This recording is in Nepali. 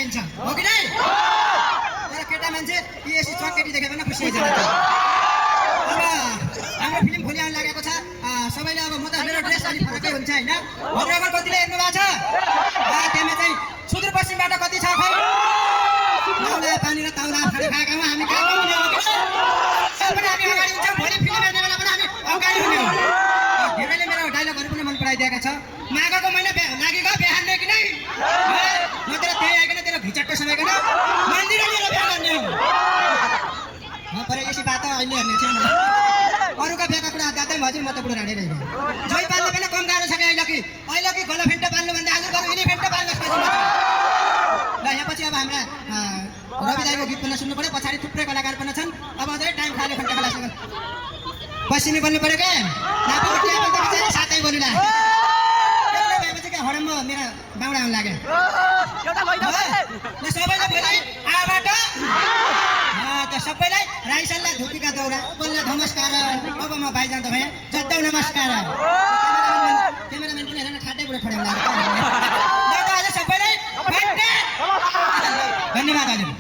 लगाइन्छ हो कि नै तर केटा मान्छे यसी चकेटी देखे पनि खुसी हुन्छ अब हाम्रो फिल्म खोली आउन लागेको छ सबैले अब म त मेरो ड्रेस अलि फरकै हुन्छ हैन भद्रगर कतिले हेर्नु भएको छ त्यहाँ चाहिँ सुदूरपश्चिमबाट कति छ खै नाउला पानी र ताउला खाना खाएकामा हामी कहाँ पुग्ने हो पनि हामी अगाडि हुन्छौँ भोलि फिल्म हेर्ने बेला पनि हामी अगाडि हुने हो धेरैले मेरो डायलगहरू पनि मन पराइदिएका छ माघको महिना लागेको बिहान कि नै म तेरो त्यही आइकन तेरो घिचट्टो समाइकन मन्दिर लिएर बिहा गर्ने हो पर यसै बात अहिले हेर्ने छैन अरूका बिहाका कुरा दादै भजु म त बुढो राडे रहेँ जोइ पाल्नु पनि कम गाह्रो छ कि अहिले कि गलो फेन्टो पाल्नु भन्दा आज गरो इलिफेन्टो पाल्नुहोस् ल यहाँ पछि अब हाम्रा रवि दाइको गीत पनि सुन्नु पर्यो पछाडि थुप्रै कलाकार पनि छन् अब अझै टाइम खाले खन्टा खलासँग पसिनी बोल्नु पर्यो क्या साथै बोल्नुला भएपछि क्या हडम्ब मेरो बाउडा आउनु लाग्यो सबैलाई भोलि आबाट सबैलाई राइसनलाई धुपीका दौरा बोल्न नमस्कार अब म भाइ जाँदा भएँ जत्तौ नमस्कार क्यामेराम्यान पनि हेरेन ठाड्दै बुढो ठोड्याउनु लाग्यो सबैलाई धन्यवाद हजुर